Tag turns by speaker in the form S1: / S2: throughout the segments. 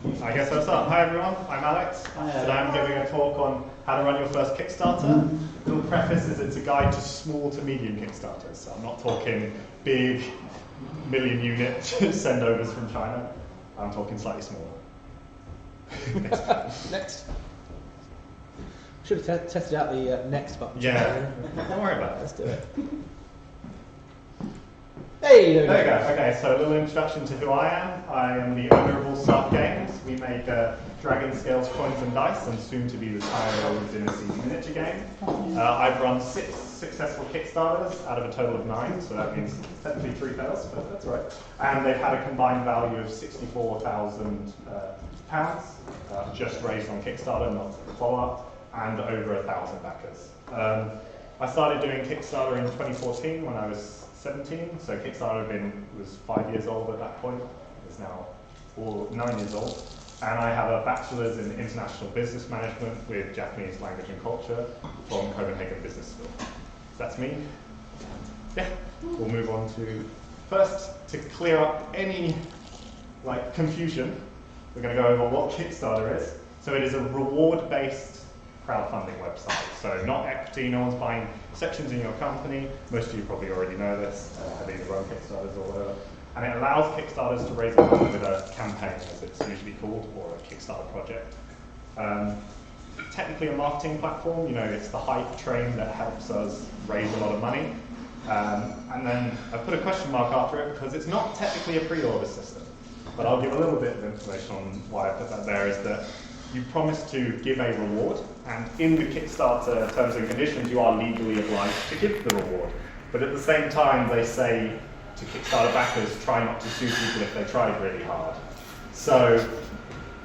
S1: I guess I'll start. Hi everyone, I'm Alex. Today I'm giving a talk on how to run your first Kickstarter. Little preface is it's a guide to small to medium Kickstarters. So I'm not talking big million unit sendovers from China. I'm talking slightly smaller. Next.
S2: Should have tested out the next button.
S1: Yeah, don't worry about it.
S2: Let's do it. Hey,
S1: there we go. Okay, so a little introduction to who I am. I am the owner of Ulfsark Games. We make dragon scales, coins and dice, and soon to be the Tire Dynasty miniature game. I've run 6 successful Kickstarters out of a total of 9, so that means technically 3 fails, but that's all right. And they've had a combined value of £64,000 just raised on Kickstarter, not follow-up, and over 1,000 backers. I started doing Kickstarter in 2014 when I was 17, so Kickstarter was 5 years old at that point. It's now 9 years old. And I have a bachelor's in international business management with Japanese language and culture from Copenhagen Business School. So that's me. Yeah, we'll move on to, first, to clear up any confusion, we're going to go over what Kickstarter is. So it is a reward-based crowdfunding website. So not equity, no one's buying sections in your company. Most of you probably already know this, have either run Kickstarters or whatever. And it allows Kickstarters to raise money with a campaign, as it's usually called, or a Kickstarter project. Technically a marketing platform, it's the hype train that helps us raise a lot of money. And then I put a question mark after it because it's not technically a pre-order system. But I'll give a little bit of information on why I put that there, is that you promise to give a reward, and in the Kickstarter terms and conditions you are legally obliged to give the reward. But at the same time they say to Kickstarter backers, try not to sue people if they tried really hard. So,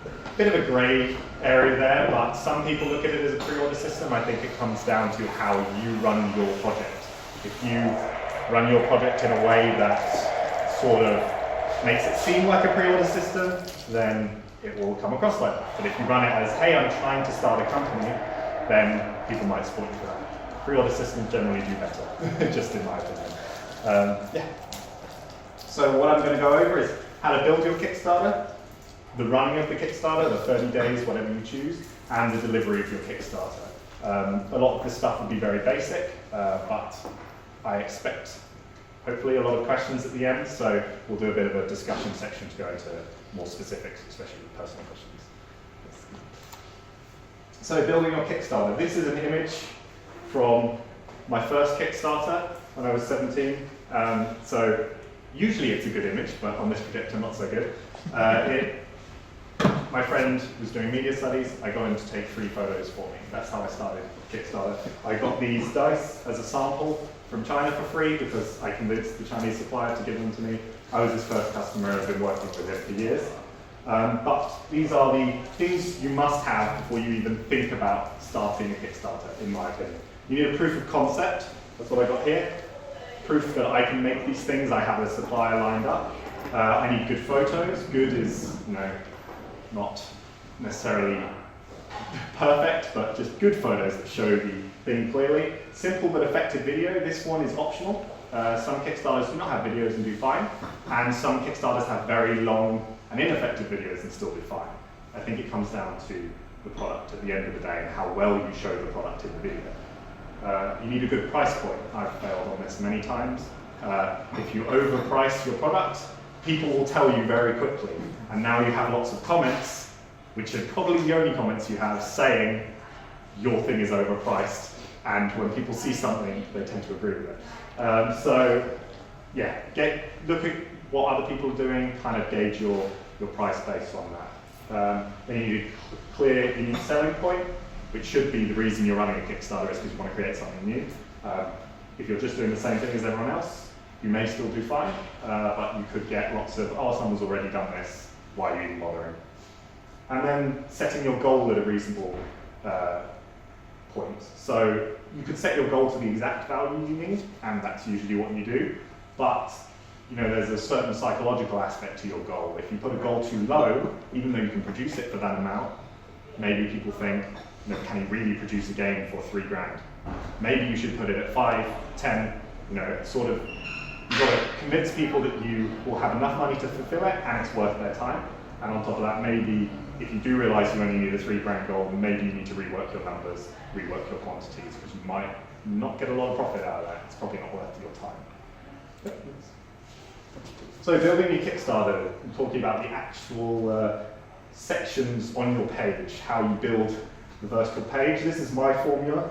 S1: a bit of a grey area there, but some people look at it as a pre-order system. I think it comes down to how you run your project. If you run your project in a way that sort of makes it seem like a pre-order system, then it will come across like that. But if you run it as, hey, I'm trying to start a company, then people might support you for that. Pre-order systems generally do better, just in my opinion. Yeah. So what I'm going to go over is how to build your Kickstarter, the running of the Kickstarter, the 30 days, whatever you choose, and the delivery of your Kickstarter. A lot of this stuff will be very basic, but I expect hopefully a lot of questions at the end, so we'll do a bit of a discussion section to go into more specifics, especially with personal questions. So building your Kickstarter. This is an image from my first Kickstarter when I was 17. So usually it's a good image, but on this projector not so good. My friend was doing media studies. I got him to take 3 photos for me. That's how I started Kickstarter. I got these dice as a sample from China for free because I convinced the Chinese supplier to give them to me. I was his first customer and I've been working with him for years. But these are the things you must have before you even think about starting a Kickstarter, in my opinion. You need a proof of concept. That's what I got here. Proof that I can make these things. I have a supplier lined up. I need good photos. Good is, not necessarily perfect, but just good photos that show the thing clearly. Simple but effective video. This one is optional. Some Kickstarters do not have videos and do fine, and some Kickstarters have very long and ineffective videos and still do fine. I think it comes down to the product at the end of the day and how well you show the product in the video. You need a good price point. I've failed on this many times. If you overprice your product, people will tell you very quickly, and now you have lots of comments, which are probably the only comments you have, saying your thing is overpriced, and when people see something, they tend to agree with it. So, yeah, look at what other people are doing, kind of gauge your price based on that. Then you need clear unique selling point, which should be the reason you're running a Kickstarter, is because you want to create something new. If you're just doing the same thing as everyone else, you may still do fine, but you could get lots of, oh, someone's already done this, why are you even bothering? And then setting your goal at a reasonable point. So you could set your goal to the exact value you need, and that's usually what you do, but there's a certain psychological aspect to your goal. If you put a goal too low, even though you can produce it for that amount, maybe people think, can you really produce a game for $3,000? Maybe you should put it at 5, 10, sort of, you've got to convince people that you will have enough money to fulfill it and it's worth their time. And on top of that, maybe if you do realise you only need a £3 goal, maybe you need to rework your numbers, rework your quantities, because you might not get a lot of profit out of that. It's probably not worth your time. So building your Kickstarter, I'm talking about the actual sections on your page, how you build the vertical page. This is my formula.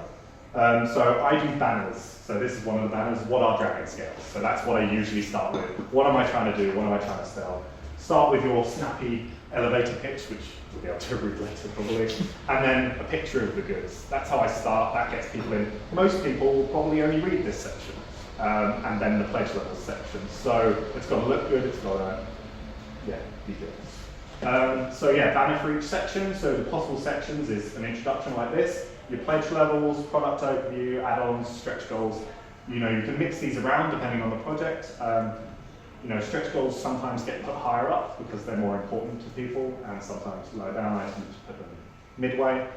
S1: So I do banners. So this is one of the banners. What are dragon scales? So that's what I usually start with. What am I trying to do? What am I trying to sell? Start with your snappy elevator pitch, which we'll be able to read later probably, and then a picture of the goods. That's how I start. That gets people in. Most people will probably only read this section, and then the pledge levels section. So it's got to look good. It's got to, be good. So banner for each section. So the possible sections is an introduction like this. Your pledge levels, product overview, add-ons, stretch goals. You can mix these around depending on the project. Stretch goals sometimes get put higher up because they're more important to people, and sometimes lower down. I tend to put them midway,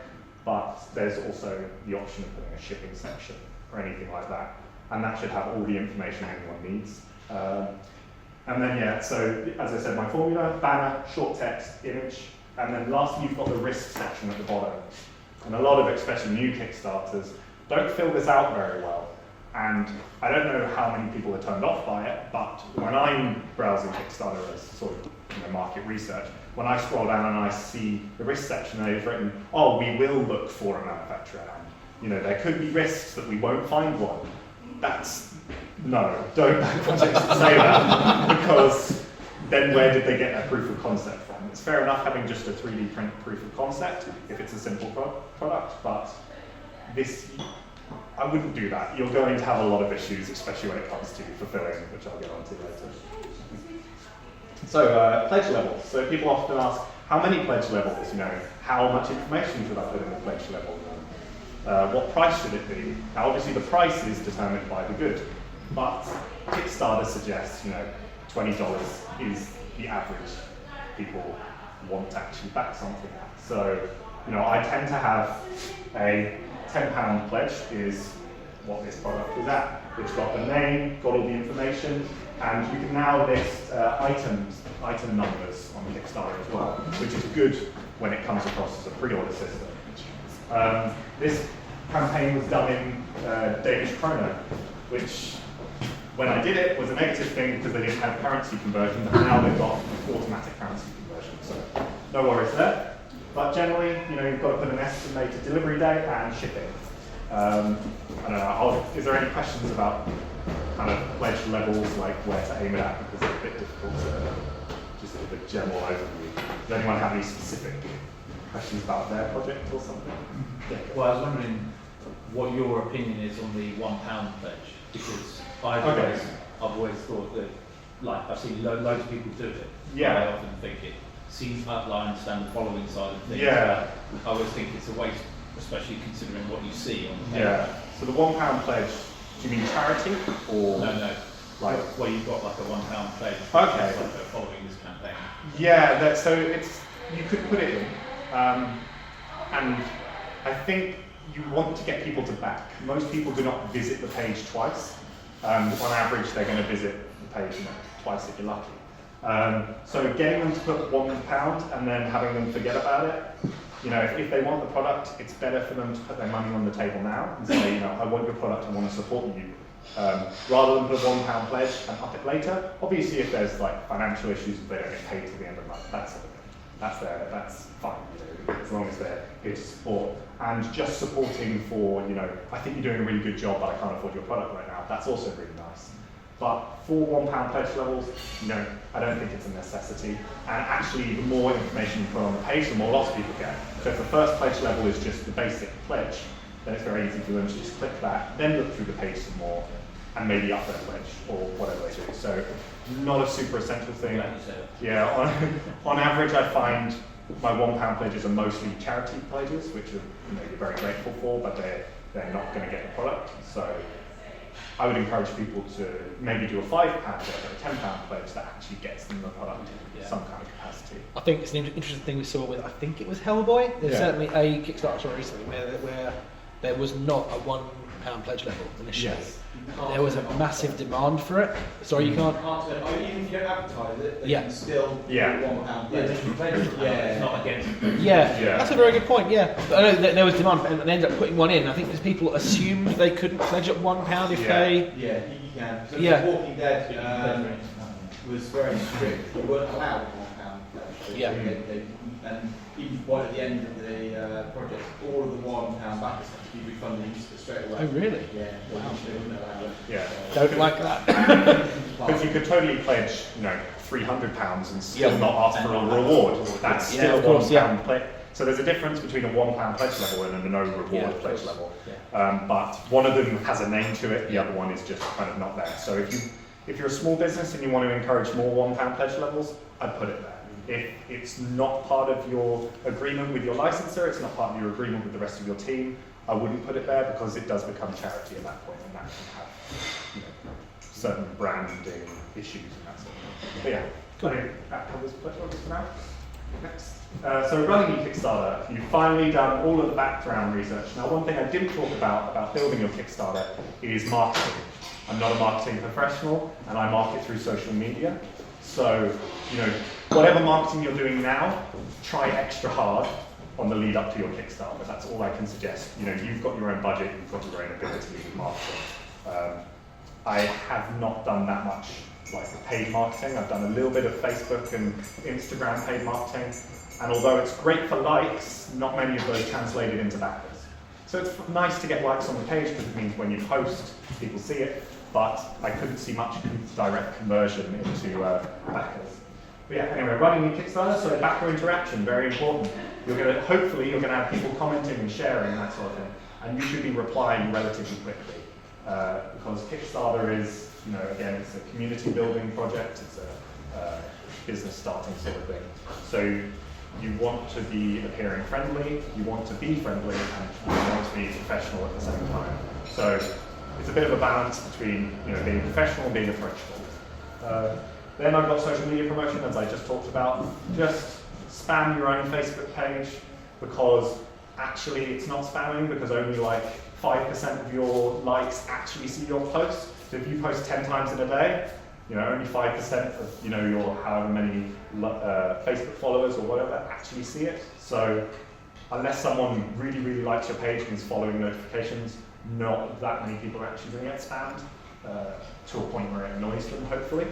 S1: but there's also the option of putting a shipping section or anything like that, and that should have all the information anyone needs. And then so as I said, my formula: banner, short text, image, and then lastly you've got the risk section at the bottom. And a lot of, especially new Kickstarters, don't fill this out very well. And I don't know how many people are turned off by it, but when I'm browsing Kickstarter as sort of market research, when I scroll down and I see the risk section, they've written, "Oh, we will look for a manufacturer, and there could be risks that we won't find one." Don't back projects to say that, because then where did they get their proof of concept from? It's fair enough having just a 3D print proof of concept if it's a simple product, but this, I wouldn't do that. You're going to have a lot of issues, especially when it comes to fulfilling, which I'll get onto later. So pledge levels. So people often ask, how many pledge levels? How much information should I put in the pledge level? What price should it be? Now obviously the price is determined by the good, but Kickstarter suggests $20 is the average people want to actually back something at. So I tend to have a £10 pledge is what this product is at. It's got the name, got all the information, and you can now list item numbers on Kickstarter as well, which is good when it comes across as a pre-order system. This campaign was done in Danish kroner, which when I did it was a negative thing because they didn't have currency conversion, but now they've got automatic currency conversion, so no worries there. But generally, you've got to put an estimated delivery date and shipping. I don't know, is there any questions about kind of pledge levels, like where to aim it at, because it's a bit difficult to just give a general overview. Does anyone have any specific questions about their project or something? Yeah.
S3: Well, I was wondering what your opinion is on the £1 pledge, because I've always thought that, like, I've seen loads of people do it.
S1: Yeah.
S3: I often think it seems, I understand the following side of things.
S1: Yeah.
S3: I always think it's a waste, especially considering what you see on the page.
S1: Yeah. So the £1 pledge, do you mean charity or?
S3: No.
S1: Like,
S3: well, you've got like a £1 pledge.
S1: Okay.
S3: Like following this campaign.
S1: Yeah. So you could put it in, and I think you want to get people to back. Most people do not visit the page twice. On average, they're going to visit the page twice if you're lucky. So getting them to put £1 and then having them forget about it, if they want the product, it's better for them to put their money on the table now and say, I want your product, I want to support you. Rather than put a £1 pledge and up it later. Obviously, if there's like financial issues, if they don't get paid till the end of the month, that's fine. As long as they're here to support. And just supporting for, I think you're doing a really good job, but I can't afford your product right now. That's also really nice. But for £1 pledge levels, I don't think it's a necessity. And actually, the more information you put on the page, the more lots of people get. So if the first pledge level is just the basic pledge, then it's very easy for them to just click that, then look through the page some more, and maybe up their pledge or whatever they do. So not a super essential thing. Yeah, on average, I find my £1 pledges are mostly charity pledges, which are you're very grateful for, but they're not going to get the product. So I would encourage people to maybe do a £5 pledge or a £10 pledge that actually gets them the product in some kind of capacity.
S2: I think it's an interesting thing we saw with, I think it was Hellboy. There's certainly a Kickstarter recently where there was not a £1 pledge level initially.
S1: Yes.
S2: There was a massive demand for it. Sorry, you can't.
S4: Even if you don't advertise it, they
S2: Yeah.
S4: can still do
S1: Yeah.
S4: £1
S3: Yeah,
S4: pledge.
S3: just replace it.
S4: Yeah.
S3: It's not against.
S2: Yeah, that's a very good point. Yeah, but I know that there was demand, and they ended up putting one in. I think because people assumed they couldn't pledge at £1 if
S1: Yeah.
S2: they.
S4: Yeah, you can. So
S2: Yeah.
S4: Walking Dead was very strict. You weren't allowed £1 pledge.
S2: Yeah.
S4: And even right at the end of the project, all of the £1 backers had to be refunded straight away.
S2: Oh, really?
S4: Yeah. Wow. They wouldn't allow it.
S1: Yeah.
S2: Don't like that.
S1: Because you could totally pledge, £300 and still
S2: Yeah.
S1: not ask for a reward. That's
S2: Yeah,
S1: still
S2: of course,
S1: £1 pledge. So there's a difference between a £1 pledge level and a no reward
S2: Yeah, of
S1: pledge
S2: course.
S1: level.
S2: Yeah.
S1: But one of them has a name to it, the other one is just kind of not there. So if you're a small business and you want to encourage more £1 pledge levels, I'd put it there. If it's not part of your agreement with your licensor, it's not part of your agreement with the rest of your team, I wouldn't put it there because it does become charity at that point, and that can have certain branding issues and that sort of thing. But yeah, I think that covers pledge levels for now. Next. So running your Kickstarter, you've finally done all of the background research. Now, one thing I didn't talk about building your Kickstarter is marketing. I'm not a marketing professional, and I market through social media. So, whatever marketing you're doing now, try extra hard on the lead up to your Kickstarter. That's all I can suggest. You've got your own budget, you've got your own ability with marketing. I have not done that much paid marketing. I've done a little bit of Facebook and Instagram paid marketing, and although it's great for likes, not many of those translated into backers. So it's nice to get likes on the page because it means when you post, people see it, but I couldn't see much direct conversion into backers. But yeah, anyway, running your Kickstarter, so backer interaction, very important. Hopefully you're gonna have people commenting and sharing and that sort of thing, and you should be replying relatively quickly. Because Kickstarter is, again, it's a community building project, it's a business starting sort of thing. So you want to be appearing friendly, you want to be friendly, and you want to be professional at the same time. So it's a bit of a balance between being professional and being approachable. Then I've got social media promotion, as I just talked about. Just spam your own Facebook page, because actually it's not spamming, because only 5% of your likes actually see your post. So if you post 10 times in a day, only 5% of your however many Facebook followers or whatever actually see it. So unless someone really, really likes your page and is following notifications, not that many people are actually going to get spammed to a point where it annoys them, hopefully.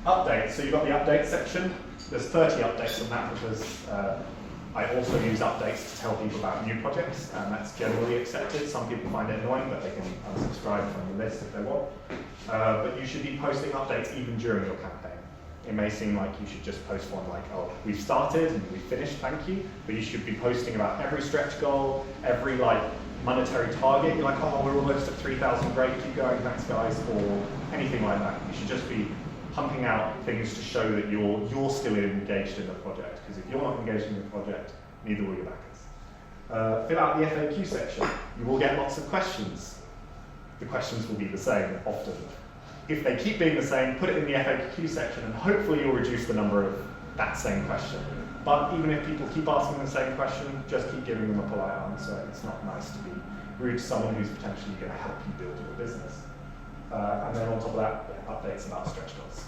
S1: Updates. So you've got the update section. There's 30 updates on that because I also use updates to tell people about new projects, and that's generally accepted. Some people find it annoying, but they can unsubscribe from the list if they want. But you should be posting updates even during your campaign. It may seem like you should just post one oh, we've started and we've finished, thank you. But you should be posting about every stretch goal, every monetary target. You're oh, we're almost at 3,000, great, keep going, thanks guys, or anything like that. You should just be pumping out things to show that you're still engaged in the project. Because if you're not engaged in the project, neither will your backers. Fill out the FAQ section. You will get lots of questions. The questions will be the same often. If they keep being the same, put it in the FAQ section, and hopefully you'll reduce the number of that same question. But even if people keep asking the same question, just keep giving them a polite answer. It's not nice to be rude to someone who's potentially going to help you build your business. And then on top of that, updates about stretch goals.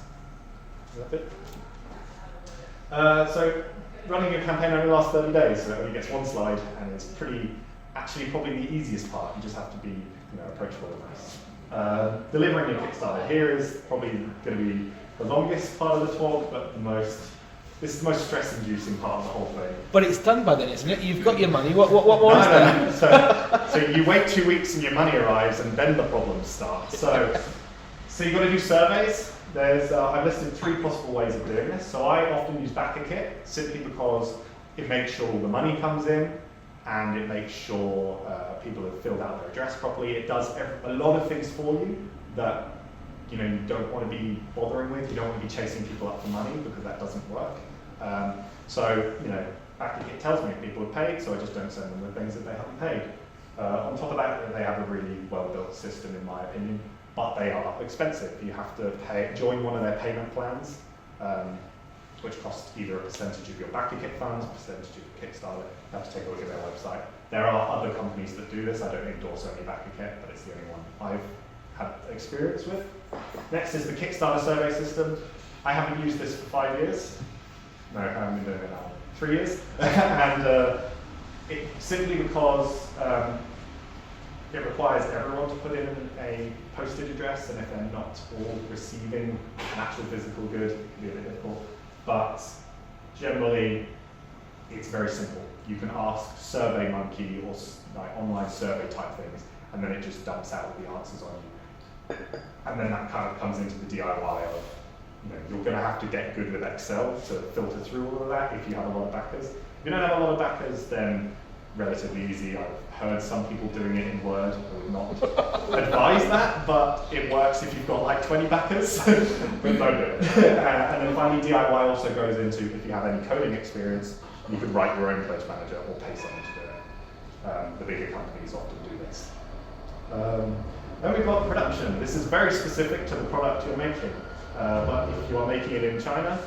S1: Is that it? So running your campaign only lasts 30 days, so it only gets one slide, and it's actually probably the easiest part. You just have to be approachable and nice. Delivering your Kickstarter. Here is probably going to be the longest part of the talk, but this is the most stress-inducing part of the whole thing.
S2: But it's done by then, isn't it? You've got your money. What more is there?
S1: So you wait 2 weeks and your money arrives, and then the problems start. So you've got to do surveys. I've listed 3 possible ways of doing this. So I often use BackerKit simply because it makes sure all the money comes in, and it makes sure people have filled out their address properly. It does a lot of things for you that you don't want to be bothering with. You don't want to be chasing people up for money because that doesn't work. BackerKit tells me if people have paid, so I just don't send them the things that they haven't paid. On top of that, they have a really well-built system, in my opinion, but they are expensive. You have to join one of their payment plans, which costs either a percentage of your backer kit funds, a percentage of your Kickstarter. You have to take a look at their website. There are other companies that do this. I don't endorse any backer kit, but it's the only one I've had experience with. Next is the Kickstarter survey system. I haven't used this for 5 years. No, I haven't been doing it now. 3 years. And simply because it requires everyone to put in a postage address, and if they're not all receiving an actual physical good, it can be a bit difficult. But generally, it's very simple. You can ask SurveyMonkey or like online survey type things, and then it just dumps out the answers on you. And then that kind of comes into the DIY of, you're going to have to get good with Excel to filter through all of that if you have a lot of backers. If you don't have a lot of backers, then relatively easy. I've heard some people doing it in Word. I would not advise that, but it works if you've got like 20 backers, but don't do it. And then finally, DIY also goes into if you have any coding experience, you could write your own pledge manager or pay someone to do it. The bigger companies often do this. Then we've got production. This is very specific to the product you're making. But if you are making it in China,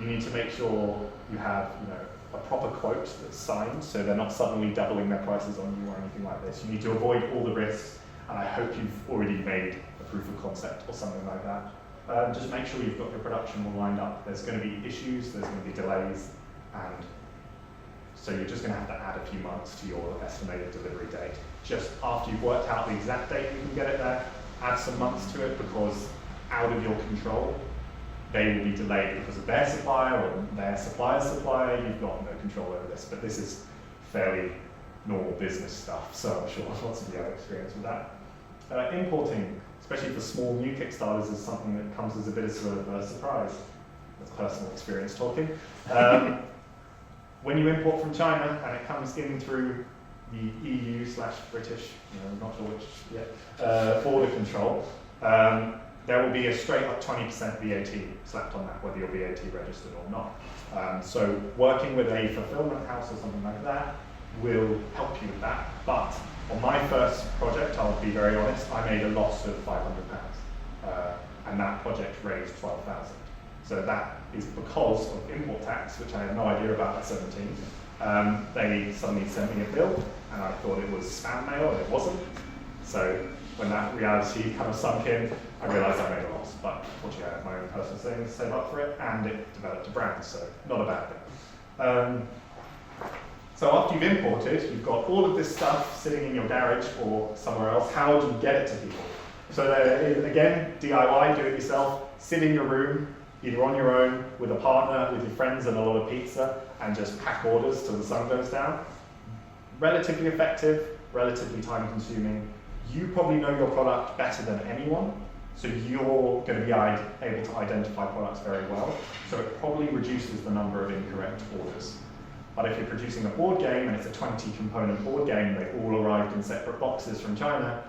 S1: you need to make sure you have a proper quote that's signed, so they're not suddenly doubling their prices on you or anything like this. You need to avoid all the risks, and I hope you've already made a proof of concept or something like that. Just make sure you've got your production all lined up. There's going to be issues, there's going to be delays, and so you're just going to have to add a few months to your estimated delivery date. Just after you've worked out the exact date you can get it there, add some months to it, because out of your control, they will be delayed because of their supplier or their supplier's supplier. You've got no control over this, but this is fairly normal business stuff, so I'm sure lots of you have experience with that. Importing, especially for small new Kickstarters, is something that comes as a bit of a surprise. That's personal experience talking. When you import from China and it comes in through the EU/British, I'm not sure which yet, border control, there will be a straight up 20% VAT slapped on that, whether you're VAT registered or not. So working with a fulfillment house or something like that will help you with that. But on my first project, I'll be very honest, I made a loss of £500. And that project raised 12,000. So that is because of import tax, which I had no idea about at 17. They suddenly sent me a bill, and I thought it was spam mail, and it wasn't. So when that reality kind of sunk in, I realised I made a loss. But fortunately, I had my own personal savings to save up for it, and it developed a brand, so not a bad thing. So after you've imported, you've got all of this stuff sitting in your garage or somewhere else. How do you get it to people? So again, DIY, do it yourself. Sit in your room, either on your own, with a partner, with your friends, and a lot of pizza, and just pack orders till the sun goes down. Relatively effective, relatively time consuming. You probably know your product better than anyone, so you're going to be able to identify products very well. So it probably reduces the number of incorrect orders. But if you're producing a board game and it's a 20-component board game, they all arrived in separate boxes from China,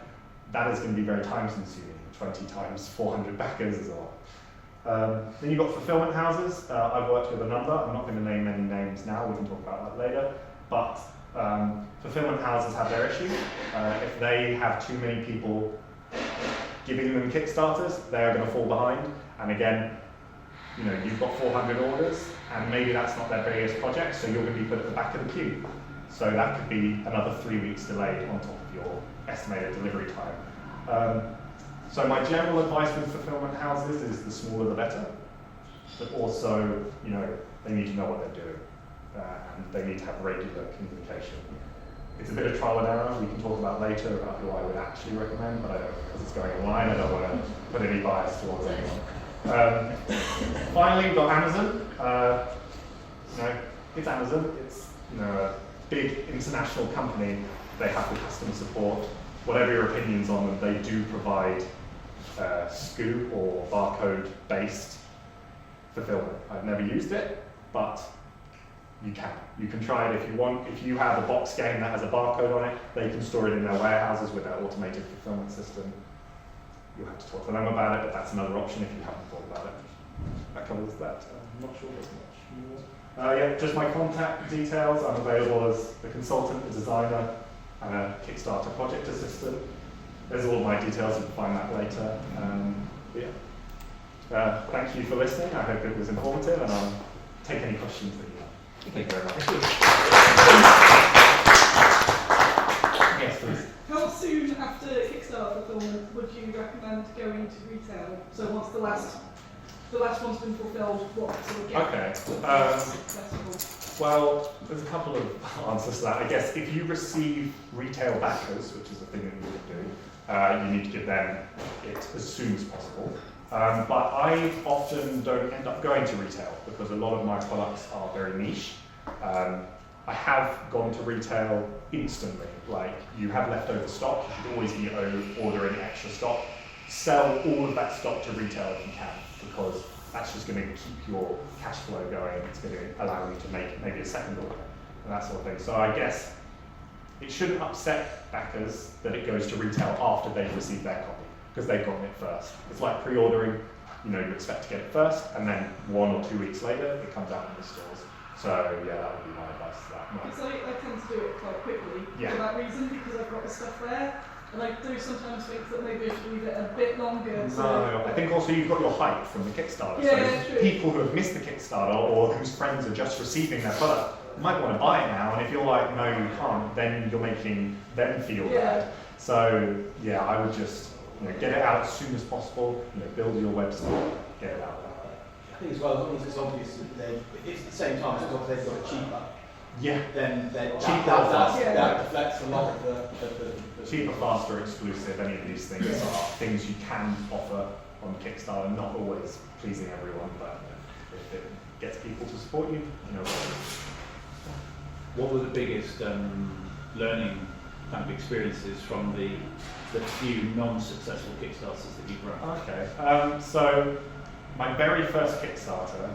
S1: that is going to be very time consuming. 20 times 400 backers is a lot. Then you've got fulfillment houses. I've worked with a number. I'm not going to name any names now. We can talk about that later. But fulfillment houses have their issues. If they have too many people giving them Kickstarters, they're going to fall behind. And again, you've got 400 orders, and maybe that's not their biggest project, so you're going to be put at the back of the queue. So that could be another 3 weeks delayed on top of your estimated delivery time. So my general advice with fulfillment houses is the smaller the better, but also, they need to know what they're doing, and they need to have regular communication. It's a bit of trial and error. We can talk about later about who I would actually recommend, but I don't, because it's going online, I don't want to put any bias towards anyone. Finally, we've got Amazon. It's Amazon. It's a big international company. They have the customer support. Whatever your opinions on them, they do provide SKU or barcode-based fulfillment. I've never used it, but you can. You can try it if you want. If you have a box game that has a barcode on it, they can store it in their warehouses with their automated fulfillment system. You'll have to talk to them about it, but that's another option if you haven't thought about it. That covers that. I'm not sure there's much more. Just my contact details. I'm available as a consultant, a designer, and a Kickstarter project assistant. There's all my details, you can find that later. Thank you for listening. I hope it was informative, and I'm take any questions that you have. Thank you very much. Yes, please.
S5: How soon after Kickstarter fulfillment would you recommend going to retail? So once the last one's been fulfilled, what sort of gap?
S1: Okay.
S5: Successful?
S1: Well, there's a couple of answers to that. I guess if you receive retail backers, which is a thing that you would do, you need to give them it as soon as possible. But I often don't end up going to retail because a lot of my products are very niche. I have gone to retail instantly. Like, you have leftover stock, you should always be ordering extra stock. Sell all of that stock to retail if you can, because that's just going to keep your cash flow going. It's going to allow you to make maybe a second order and that sort of thing. So I guess it shouldn't upset backers that it goes to retail after they've received their copy, because they've gotten it first. It's like pre-ordering. You expect to get it first, and then 1 or 2 weeks later, it comes out in the stores. So yeah, that would be my advice to that.
S5: Because I tend to do it quite quickly for that reason, because I've got the stuff there, and I do sometimes think that maybe I should leave it a bit longer.
S1: No, I think also you've got your hype from the Kickstarter.
S5: Yeah,
S1: so
S5: true.
S1: People who have missed the Kickstarter or whose friends are just receiving their product might want to buy it now, and if you're like, no, you can't, then you're making them feel bad. So yeah, I would just get it out as soon as possible. Build your website, get it out there.
S4: I think as well, as long as it's obvious that it's at the same time, as long as they've got it cheaper,
S1: Yeah.
S4: then
S1: Cheaper,
S4: that deflects a lot of the
S1: Cheaper, faster, exclusive, any of these things are things you can offer on Kickstarter, not always pleasing everyone, but if it gets people to support you,
S3: What were the biggest learning kind of experiences from the few non-successful Kickstarters that you've run?
S1: Okay, so my very first Kickstarter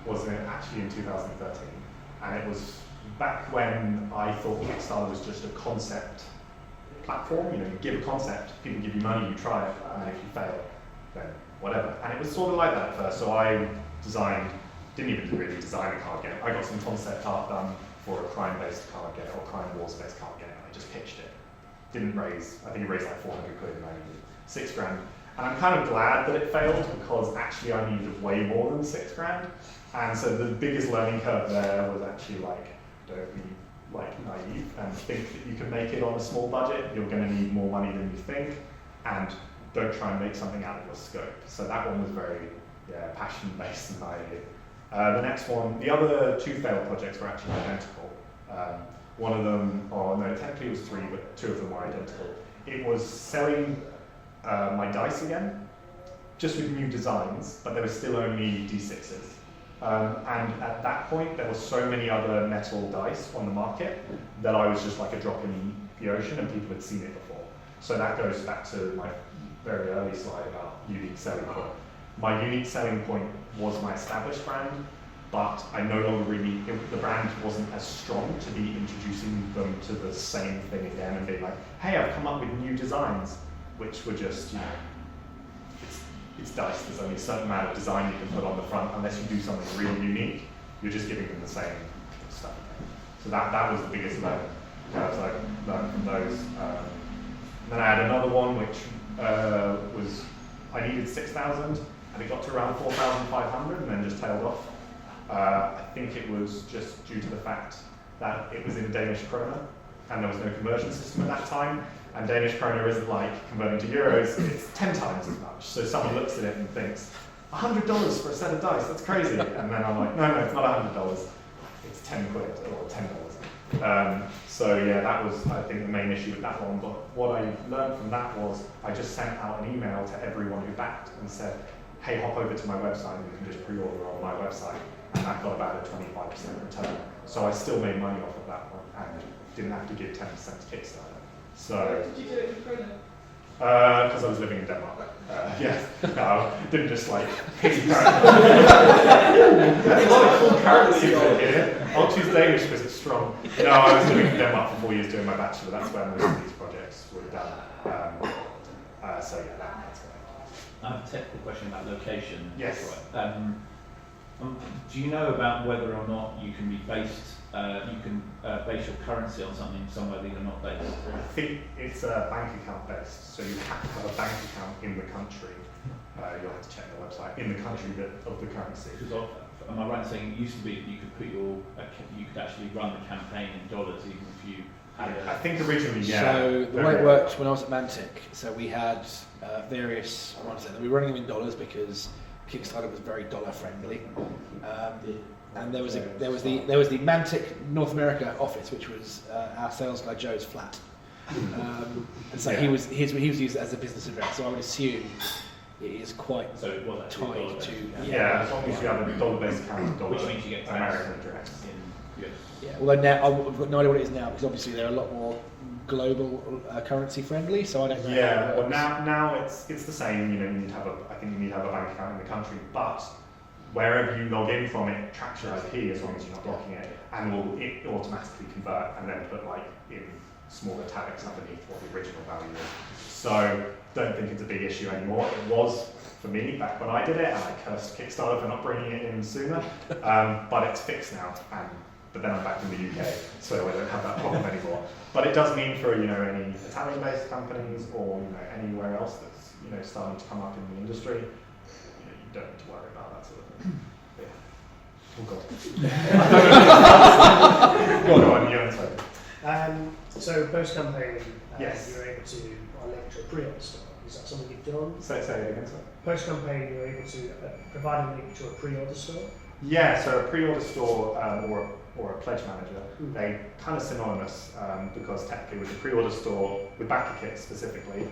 S1: was actually in 2013, and it was back when I thought Kickstarter was just a concept platform. You give a concept, people give you money, you try it, and if you fail, then whatever. And it was sort of like that at first. So I didn't even really design a card game. I got some concept art done for a crime-based card game or crime wars-based card game. I just pitched it. I think it raised like 400 quid and I needed £6,000. And I'm kind of glad that it failed, because actually I needed way more than £6,000. And so the biggest learning curve there was actually don't be naive and think that you can make it on a small budget. You're going to need more money than you think, and don't try and make something out of your scope. So that one was very passion-based and naive. The next one, the other 2 failed projects were actually identical. One of them, technically it was 3, but 2 of them were identical. It was selling my dice again, just with new designs, but there were still only D6s. And at that point, there were so many other metal dice on the market that I was just like a drop in the ocean, and people had seen it before. So that goes back to my very early slide about unique selling point. My unique selling point was my established brand, but I no longer the brand wasn't as strong to be introducing them to the same thing again and being like, hey, I've come up with new designs, which were just, it's dice. There's only a certain amount of design you can put on the front. Unless you do something really unique, you're just giving them the same stuff. So that was the biggest learning curves I learned from those. Then I had another one which was, I needed 6,000 and it got to around 4,500 and then just tailed off. I think it was just due to the fact that it was in Danish kroner and there was no conversion system at that time. And Danish kroner isn't like converting to euros, it's 10 times as much. So someone looks at it and thinks, $100 for a set of dice, that's crazy. And then I'm like, no, it's not $100, it's 10 quid or $10. So yeah, that was, I think, the main issue with that one. But what I learned from that was I just sent out an email to everyone who backed and said, hey, hop over to my website and you can just pre-order on my website. And that got about a 25% return. So I still made money off of that one and didn't have to give 10% to Kickstarter. So,
S5: did you do it in kroner?
S1: because I was living in Denmark. Yes, no, I didn't just like pick currency. There's a lot of cool currency here. I'll choose Danish because it's strong. No, I was living in Denmark for 4 years doing my bachelor. That's where most of these projects were done. So yeah, that's right.
S3: I have a technical question about location.
S1: Yes.
S3: Do you know about whether or not you can be based? You can base your currency on something somewhere that you're not based.
S1: I think it's bank account based, so you have to have a bank account in the country. You'll have to check the website in the country of the currency.
S3: Because am I right in saying it used to be that you could put you could actually run the campaign in dollars even if you had
S1: I think originally, yeah.
S2: So the way it worked when I was at Mantic, so we had various ones there. We were running them in dollars because Kickstarter was very dollar friendly, and there was the Mantic North America office, which was our sales guy Joe's flat, and so he was used as a business address. So I would assume it is quite
S3: so it was actually
S2: tied to
S1: as long as you have a dollar-based account,
S3: which means you get
S1: American address.
S2: Yeah, although now I've got no idea what it is now because obviously they're a lot more global currency friendly. So I don't know.
S1: Yeah, well now it's the same. You know, you need to have I think you need to have a bank account in the country, but wherever you log in from, it tracks your IP as long as you're not blocking it, and it automatically convert and then put like in smaller italics underneath what the original value is. So don't think it's a big issue anymore. It was for me back when I did it, and I cursed Kickstarter for not bringing it in sooner. But it's fixed now, but then I'm back in the UK, so I don't have that problem anymore. But it does mean for any Italian-based companies or anywhere else that's starting to come up in the industry, you don't need to worry about that sort of thing. Yeah. Oh God. Go on, you answer.
S6: So post-campaign,
S1: Yes.
S6: you were able to provide a link to a pre-order store. Is that something you've done?
S1: Say it again, sorry.
S6: Post-campaign, you were able to provide a link to a pre-order store?
S1: Yeah, so a pre-order store or a pledge manager, they kind of synonymous because technically with the pre-order store, with backer kits specifically,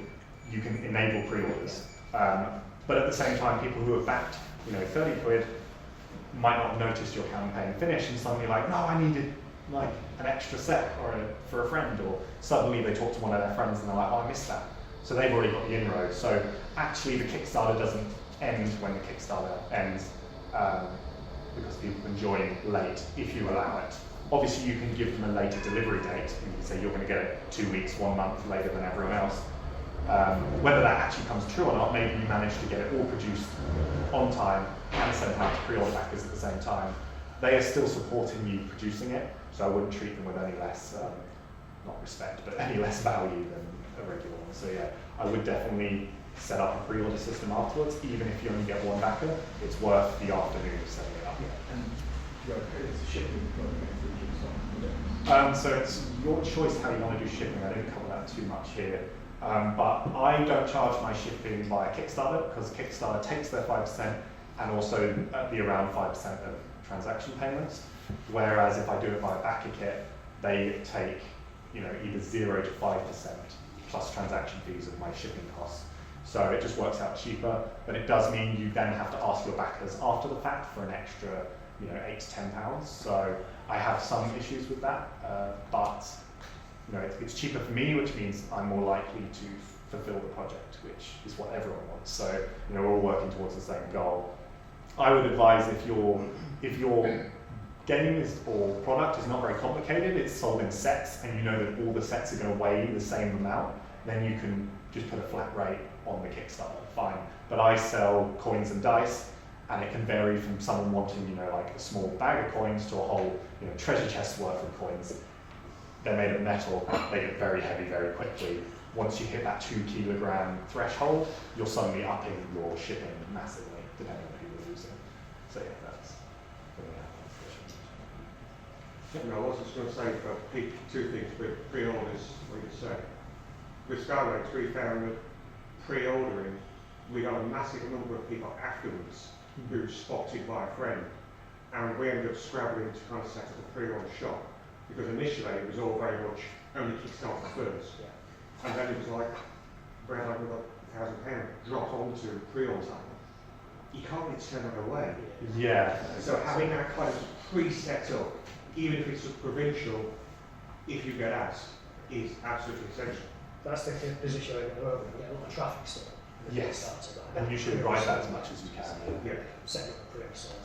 S1: you can enable pre-orders. But at the same time, people who have backed 30 quid might not notice your campaign finish and suddenly like, no, I needed like an extra set for a friend, or suddenly they talk to one of their friends and they're like, oh, I missed that. So they've already got the inroad. So actually the Kickstarter doesn't end when the Kickstarter ends. Because people can join late if you allow it. Obviously you can give them a later delivery date and you can say you're going to get it 2 weeks, 1 month later than everyone else. Whether that actually comes true or not, maybe you manage to get it all produced on time and sent out to pre-order backers at the same time. They are still supporting you producing it, so I wouldn't treat them with any less, not respect, but any less value than a regular one. So yeah, I would definitely set up a pre-order system afterwards, even if you only get one backer. It's worth the afternoon of setting it up.
S4: And it's a shipping program.
S1: So it's your choice how you want to do shipping. I didn't cover that too much here. But I don't charge my shipping via Kickstarter because Kickstarter takes their 5% and also the around 5% of transaction payments. Whereas if I do it via backer kit, they take either 0 to 5% plus transaction fees of my shipping costs. So it just works out cheaper, but it does mean you then have to ask your backers after the fact for an extra, £8 to £10. So I have some issues with that, but it's cheaper for me, which means I'm more likely to fulfill the project, which is what everyone wants. So we're all working towards the same goal. I would advise if your game or product is not very complicated, it's sold in sets, and you know that all the sets are going to weigh the same amount, then you can just put a flat rate on the Kickstarter, fine. But I sell coins and dice, and it can vary from someone wanting, like a small bag of coins to a whole, treasure chest worth of coins. They're made of metal, they get very heavy very quickly. Once you hit that 2 kilogram threshold, you're suddenly upping your shipping massively, depending on who you're using. So yeah, that's
S7: I was just going to say for two things with pre-orders, what you say. With Skyrates, we found that pre-ordering, we got a massive number of people afterwards who spotted by a friend, and we ended up scrabbling to kind of set up a pre-order shop, because initially it was all very much only Kickstarter first, and then it was like, around like £1,000 dropped onto pre-order site. You can't really turn it away.
S1: Yeah.
S7: So having that kind of pre-set up, even if it's a provincial, if you get asked, is absolutely essential.
S6: That's the position at the moment. You get a lot of traffic still.
S1: Yes. And you should write that as much as you can.
S7: Yeah.
S6: Setting up a pre-order store.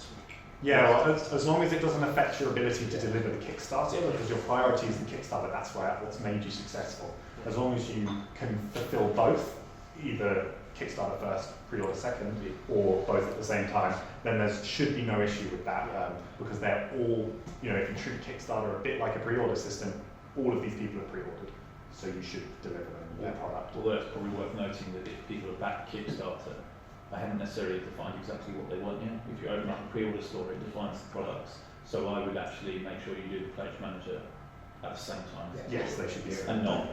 S1: Yeah, well, as long as it doesn't affect your ability to deliver the Kickstarter, because your priority is the Kickstarter, that's what's made you successful. As long as you can fulfill both, either Kickstarter first, pre-order second, or both at the same time, then there should be no issue with that, because they're all, if you treat Kickstarter a bit like a pre-order system, all of these people are pre-ordered, so you should deliver them their product.
S3: Although it's probably worth noting that if people have backed Kickstarter, I haven't necessarily defined exactly what they want yet. If you open up a pre-order store, it defines the products. So I would actually make sure you do the pledge manager at the same time.
S1: Yes, they should be.
S3: And not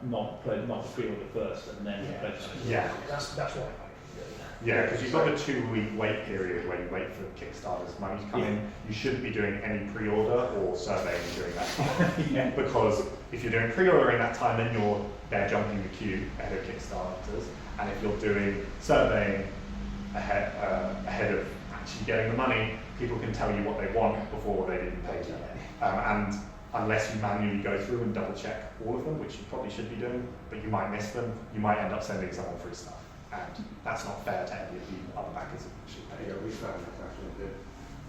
S3: the pre-order first and then the pledge manager.
S1: Yeah.
S6: That's what
S1: Yeah, because you've got a 2-week wait period where you wait for Kickstarter's money to come in. You shouldn't be doing any pre-order or surveying during that time. Because if you're doing pre-ordering that time, then they're jumping the queue ahead of Kickstarters. And if you're doing surveying ahead of actually getting the money, people can tell you what they want before they didn't pay you. And unless you manually go through and double check all of them, which you probably should be doing, but you might miss them, you might end up sending someone free stuff. And that's not fair to any of the other backers that should pay.
S7: Yeah, we found that actually.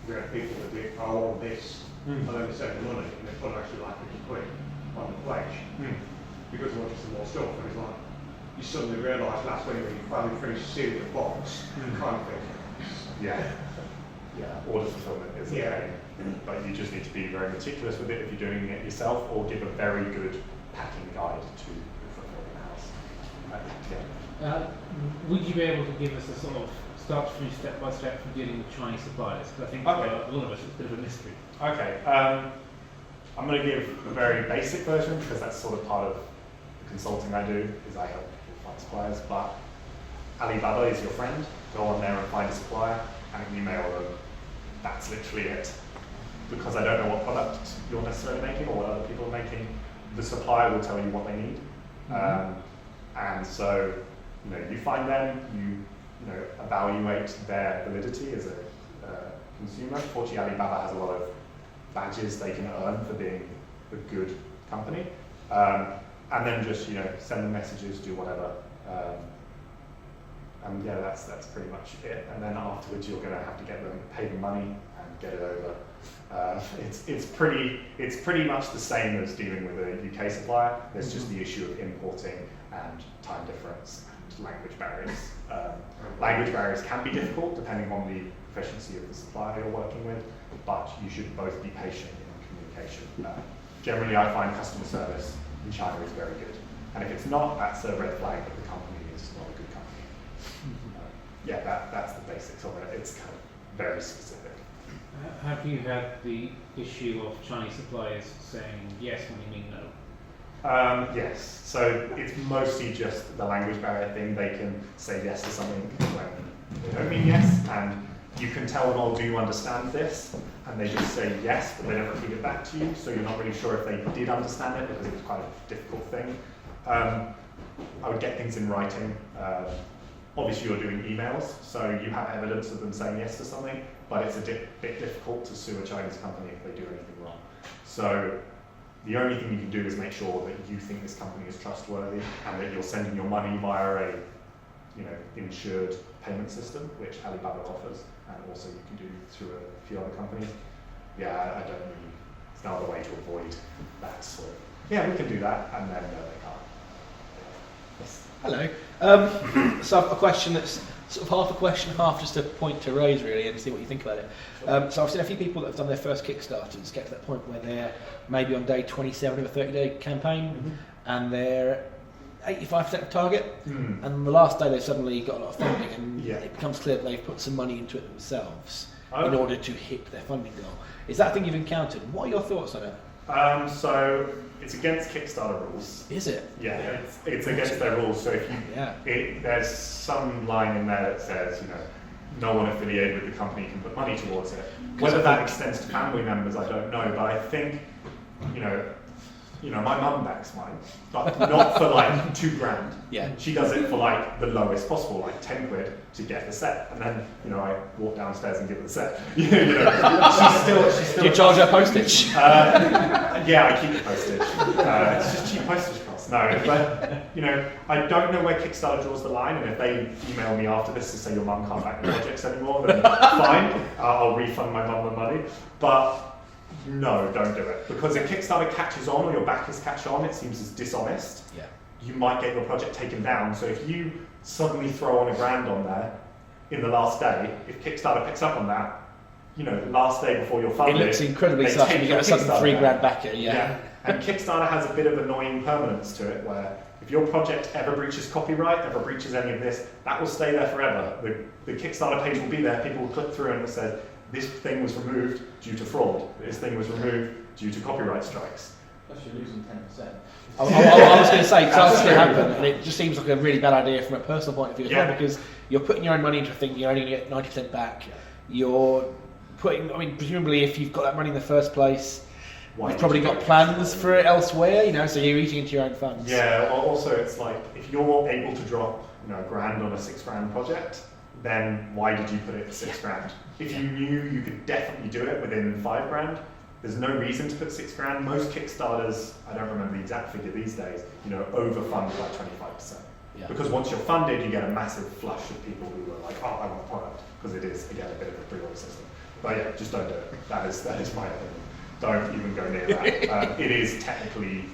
S7: We had people that did, I want this, and then they sent the money, and they put actually like £50 on the pledge, because they wanted some more stuff, and it's like, you suddenly realise last week when you finally finished sealing the box, kind of thing.
S1: Yeah. Order fulfillment is a pain, but you just need to be very meticulous with it if you're doing it yourself, or give a very good packing guide to the fulfillment house.
S8: Would you be able to give us a sort of start to finish, step by step from dealing with Chinese suppliers? Because I think for a lot of us it's a bit of a mystery.
S1: Okay, I'm going to give a very basic version because that's sort of part of the consulting I do, is I help people find suppliers, but Alibaba is your friend. Go on there and find a supplier and email them. That's literally it. Because I don't know what product you're necessarily making or what other people are making, the supplier will tell you what they need. And so, you find them, you evaluate their validity as a consumer. Fortunately, Alibaba has a lot of badges they can earn for being a good company. And then just, send them messages, do whatever. And yeah, that's pretty much it. And then afterwards, you're going to have to pay them money and get it over. It's pretty much the same as dealing with a UK supplier. There's just the issue of importing and time difference and language barriers. Language barriers can be difficult depending on the proficiency of the supplier you're working with, but you should both be patient in communication. Generally, I find customer service in China is very good. And if it's not, that's a red flag that the company is not a good company. That's the basics of it. It's kind of very specific.
S8: Have you had the issue of Chinese suppliers saying yes when you mean no?
S1: Yes, so it's mostly just the language barrier thing. They can say yes to something when they don't mean yes, and you can tell them, oh, do you understand this? And they just say yes, but they don't repeat it back to you, so you're not really sure if they did understand it because it was quite a difficult thing. I would get things in writing. Obviously you're doing emails, so you have evidence of them saying yes to something, but it's a bit difficult to sue a Chinese company if they do anything wrong. So the only thing you can do is make sure that you think this company is trustworthy and that you're sending your money via a insured payment system, which Alibaba offers, and also you can do through a few other companies. I don't really, it's no other way to avoid that sort of, we can do that, and then they can't. Yes.
S2: Hello. So I've a question that's sort of half a question, half just a point to raise really, and see what you think about it. So I've seen a few people that have done their first Kickstarters get to that point where they're maybe on day 27 of a 30-day campaign, and they're 85% of target, and the last day they've suddenly got a lot of funding, and it becomes clear that they've put some money into it themselves in order to hit their funding goal. Is that a thing you've encountered? What are your thoughts on it?
S1: So it's against Kickstarter rules.
S2: Is it?
S1: Yeah, it's against their rules. So if you, there's some line in there that says, no one affiliated with the company can put money towards it. Whether that extends to family members, I don't know. But I think, my mum backs mine, but not for like $2,000.
S2: Yeah.
S1: She does it for like the lowest possible, like 10 quid to get the set, and then I walk downstairs and give her the set. She's still.
S2: Do you charge her postage?
S1: I keep the postage. It's just cheap postage costs. No, but I don't know where Kickstarter draws the line, and if they email me after this to say your mum can't back the projects anymore, then fine, I'll refund my mum the money. But no, don't do it, because if Kickstarter catches on or your backers catch on, it seems as dishonest.
S2: Yeah.
S1: You might get your project taken down. So if you suddenly throw on $1,000 on there in the last day, if Kickstarter picks up on that, the last day before you're funded,
S2: it looks incredibly sus when you get a sudden $3,000 backer. Yeah.
S1: And Kickstarter has a bit of annoying permanence to it, where if your project ever breaches copyright, ever breaches any of this, that will stay there forever. The Kickstarter page will be there, people will click through and it says, this thing was removed due to fraud, this thing was removed due to copyright strikes.
S4: Plus you're losing 10%.
S2: I was going to say, because that's going to happen, and it just seems like a really bad idea from a personal point of view as well, because you're putting your own money into a thing, you're only going to get 90% back. You're putting, I mean, presumably if you've got that money in the first place, you've probably got plans for it elsewhere, so you're eating into your own funds.
S1: Yeah, also it's like, if you're able to drop £1,000 on a £6,000 project, then why did you put it at £6,000? If you knew you could definitely do it within £5,000, there's no reason to put £6,000. Most Kickstarters, I don't remember the exact figure these days, overfund by 25%.
S2: Yeah.
S1: Because once you're funded, you get a massive flush of people who are like, oh, I want the product, because it is, again, a bit of a pre-order system. But yeah, just don't do it. That is my opinion. Don't even go near that. It is technically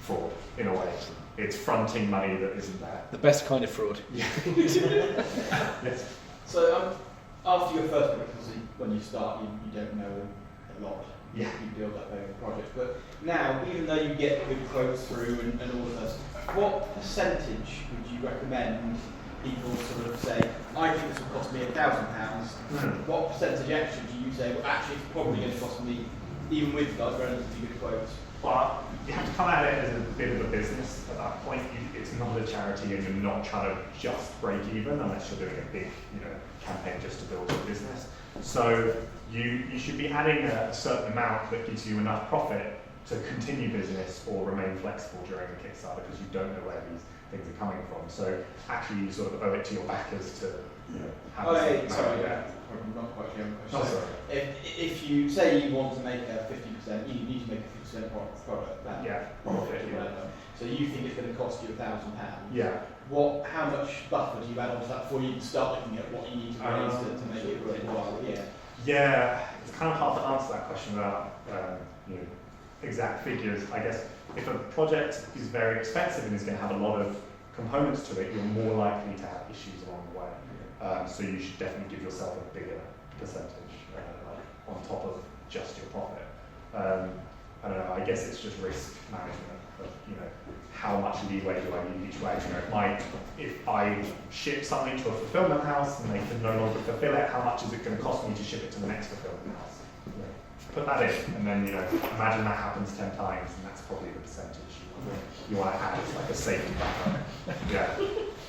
S1: fraud, in a way. It's fronting money that isn't there.
S2: The best kind of fraud.
S1: Yeah. Yes.
S4: So after your first project, obviously, when you start, you don't know a lot.
S1: Yeah.
S4: You build up over projects. But now, even though you get good quotes through and all of this, what percentage would you recommend people sort of say, I think this will cost me £1,000. What percentage extra do you say, well, actually, it's probably going to cost me, even with like relatively good quotes?
S1: But you have to come at it as a bit of a business at that point. It's not a charity and you're not trying to just break even unless you're doing a big campaign just to build your business. So you should be adding a certain amount that gives you enough profit to continue business or remain flexible during the Kickstarter, because you don't know where these things are coming from. So actually you sort of owe it to your backers to have
S4: I'm not quite sure.
S1: Oh, sorry.
S4: If you say you want to make a 50%, you need to make a 50% product.
S1: Profit,
S4: So you think it's going to cost you £1,000.
S1: Yeah.
S4: How much buffer do you add onto that before you start looking at what you need to raise to make it worthwhile?
S1: Yeah, it's kind of hard to answer that question without exact figures. I guess if a project is very expensive and is going to have a lot of components to it, you're more likely to have issues along the way. So you should definitely give yourself a bigger percentage on top of just your profit. I don't know, I guess it's just risk management of, how much leeway do I need each way? If I ship something to a fulfillment house and they can no longer fulfill it, how much is it going to cost me to ship it to the next fulfillment house? Put that in, and then imagine that happens 10 times, and that's probably the percentage you want to add as like a safety buffer. Yeah.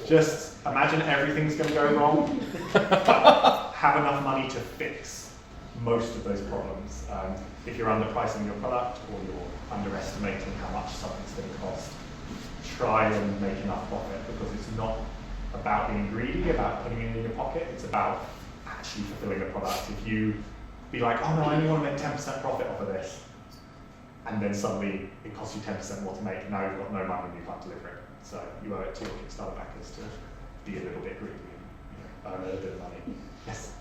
S1: Just imagine everything's going to go wrong, but have enough money to fix most of those problems. If you're underpricing your product or you're underestimating how much something's going to cost, try and make enough profit, because it's not about being greedy, about putting it in your pocket. It's about actually fulfilling the product. If you be like, oh no, I only want to make 10% profit off of this, and then suddenly it costs you 10% more to make, now you've got no money and you can't deliver it. So you owe it to your Kickstarter backers to be a little bit greedy and earn a little bit of money. Yes?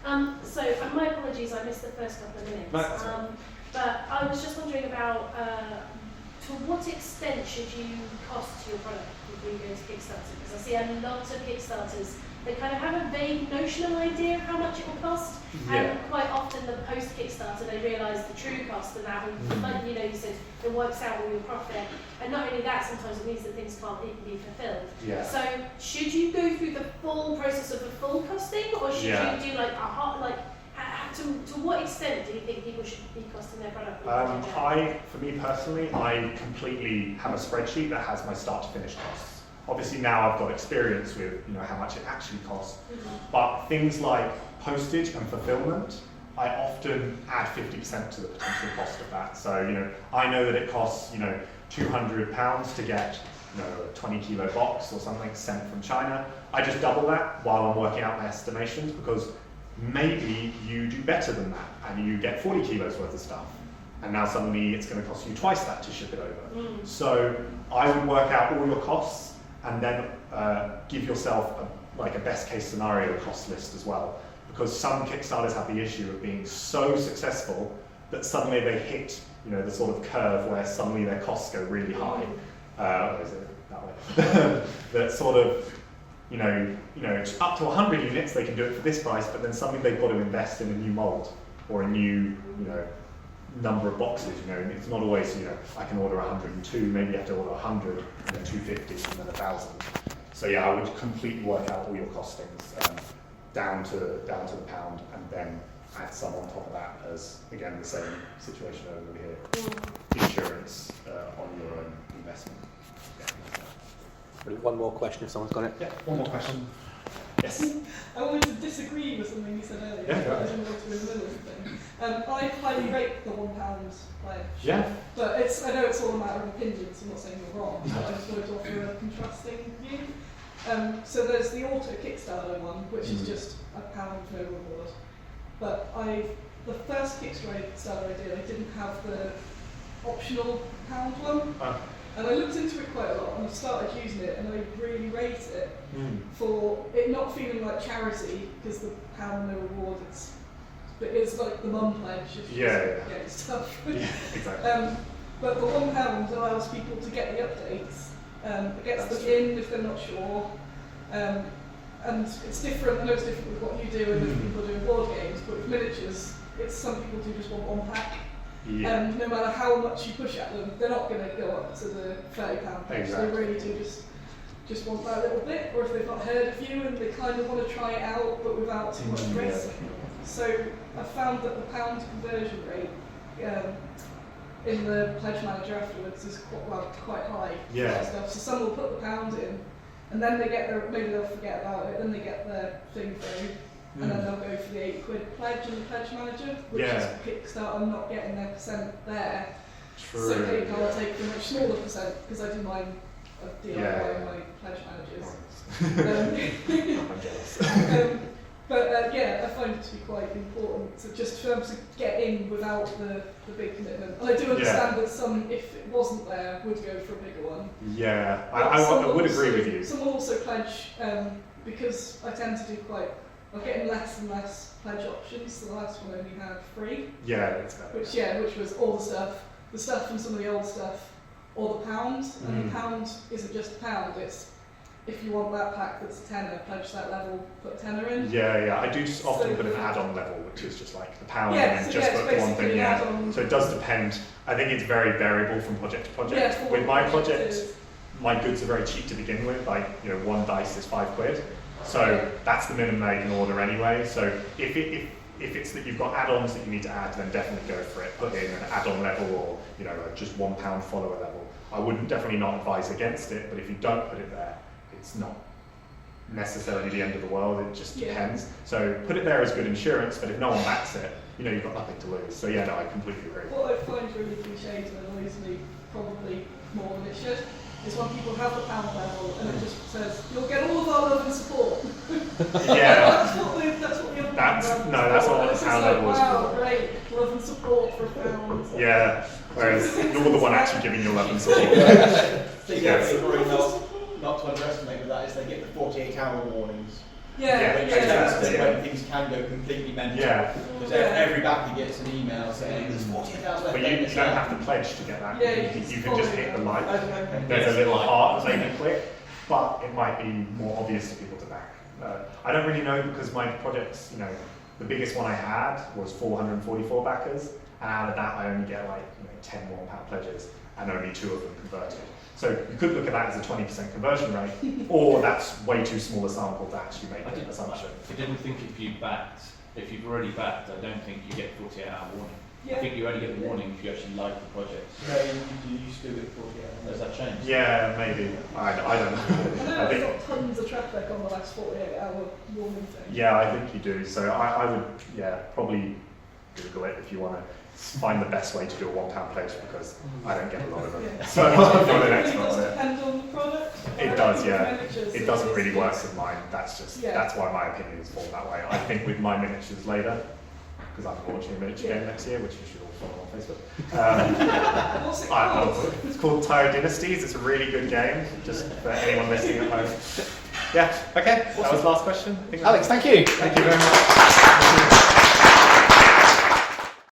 S9: My apologies, I missed the first couple of minutes.
S1: No, that's right.
S9: But I was just wondering about to what extent should you cost your product before you go to Kickstarter? Because I see a lot of Kickstarters, they kind of have a vague notional idea of how much it will cost, and quite often the post-Kickstarter they realise the true cost of that, and like you said, it works out all your profit, and not only that, sometimes it means that things can't even be fulfilled.
S1: Yeah.
S9: So should you go through the full process of the full costing, or should you do like a hot, to what extent do you think people should be costing their product?
S1: For me personally, I completely have a spreadsheet that has my start to finish costs. Obviously now I've got experience with how much it actually costs, but things like postage and fulfillment, I often add 50% to the potential cost of that. So I know that it costs £200 to get a 20 kilo box or something sent from China. I just double that while I'm working out my estimations, because maybe you do better than that and you get 40 kilos worth of stuff, and now suddenly it's going to cost you twice that to ship it over. So I would work out all your costs and then give yourself a best case scenario cost list as well, because some Kickstarters have the issue of being so successful that suddenly they hit the sort of curve where suddenly their costs go really high. Or is it that way? That sort of up to 100 units, they can do it for this price, but then suddenly they've got to invest in a new mold or a new, number of boxes, you know, and it's not always, you know, I can order 102, maybe you have to order 100, and then 250, and then 1,000. So yeah, I would completely work out all your costings down to the pound, and then add some on top of that as, again, the same situation over here. Insurance on your own investment.
S2: One more question if someone's got it.
S1: Yeah, one more question. Yes.
S5: I wanted to disagree with something you said earlier.
S1: Yeah, go
S5: I
S1: ahead.
S5: didn't want to in the middle of the thing. I highly rate the £1 pledge.
S1: Yeah.
S5: But I know it's all a matter of opinion, so I'm not saying you're wrong, but I just wanted to offer a contrasting view. So there's the auto Kickstarter one, which is just £1 no reward. But the first Kickstarter I did, I didn't have the optional £1 one. And I looked into it quite a lot, and I started using it, and I really rate it for it not feeling like charity, because the £1 no reward, it's like the mum pledge if you get stuff.
S1: Yeah, exactly.
S5: But the £1 allows people to get the updates. It gets them in if they're not sure. And it's different, I know it's different with what you do and with people doing board games, but with miniatures, some people do just want one pack.
S1: Yeah.
S5: No matter how much you push at them, they're not going to go up to the £30 pledge.
S1: Exactly.
S5: They really do just want that little bit, or if they've not heard of you and they kind of want to try it out, but without too much risk. So I found that the £1 conversion rate in the pledge manager afterwards is quite high.
S1: Yeah.
S5: Stuff. So some will put the £1 in, and then they get maybe they'll forget about it, then they get their thing through, and then they'll go for the £8 pledge in the pledge manager, which is Kickstarter not getting their percent there.
S1: True.
S5: So PayPal will take a much smaller percent, because I do mine DIY my pledge managers.
S1: I'm jealous.
S5: But I find it to be quite important to just to get in without the big commitment. And I do understand that some, if it wasn't there, would go for a bigger one.
S1: Yeah, I would agree with you.
S5: Some will also pledge, because I tend to do I'm getting less and less pledge options. So the last one only had 3.
S1: Yeah, that's better.
S5: Which was all the stuff from some of the old stuff, or the £1. And the £1 isn't just £1, it's if you want that pack that's a tenner, pledge that level, put a tenner in.
S1: Yeah, I do often put an add-on level, which is just like the £1 and then just
S5: it's
S1: put the one thing.
S5: basically
S1: So it does depend. I think it's very variable from project to project.
S5: Yeah,
S1: with my project, my goods are very cheap to begin with. Like, you know, one dice is £5. So that's the minimum I can order anyway. So if it's that you've got add-ons that you need to add, then definitely go for it. Put in an add-on level, or just £1 follower level. I wouldn't definitely not advise against it, but if you don't put it there, it's not necessarily the end of the world. It just depends. So put it there as good insurance, but if no one backs it, you've got nothing to lose. So I completely agree.
S5: What I find really cliched and annoys me probably more than it should is when people have the £1 level and it just says, you'll get all of our love and support.
S1: Yeah.
S5: that's what the other
S1: that's not what the £1 level is
S5: wow,
S1: for.
S5: great, love and support for £1.
S1: Yeah, whereas you're the one actually giving your love and support.
S4: Not to underestimate with that is they get the 48-hour warnings.
S5: Yeah.
S4: When things can go completely mental.
S1: Yeah.
S4: Because every backer gets an email saying there's 48 hours left.
S1: But you don't have to pledge to get that.
S5: Yeah,
S1: you can just hit the like.
S5: Okay.
S1: There's a little heart that they can click, but it might be more obvious to people to back. I don't really know, because my projects, the biggest one I had was 444 backers, and out of that I only get 10 £1 pledges, and only 2 of them converted. So you could look at that as a 20% conversion rate, or that's way too small a sample to actually make an assumption.
S3: I didn't think if you've already backed, I don't think you get 48-hour warning.
S5: Yeah.
S3: I think you only get the warning if you actually like the project.
S4: No, you still get 48 hours.
S3: Has that changed?
S1: Yeah, maybe. I don't know.
S5: I know I've got tons of traffic on the last 48-hour warning thing.
S1: Yeah, I think you do. So I would, probably Google it if you want to find the best way to do a £1 pledge, because I don't get a lot of them.
S5: Yeah.
S1: So I'm not an
S5: It
S1: expert
S5: does
S1: on it.
S5: depend on the product.
S1: It does, yeah.
S5: Miniatures,
S1: It doesn't really work with mine. That's
S5: Yeah.
S1: that's why my opinion is formed that way. I think with my miniatures later, because I'm launching a miniature game next year, which you should all follow on Facebook.
S5: What's it called?
S1: It's called Tire Dynasties. It's a really good game, just for anyone listening at home. Yeah, okay, that was the last question.
S2: Alex, thank you.
S1: Thank you very much.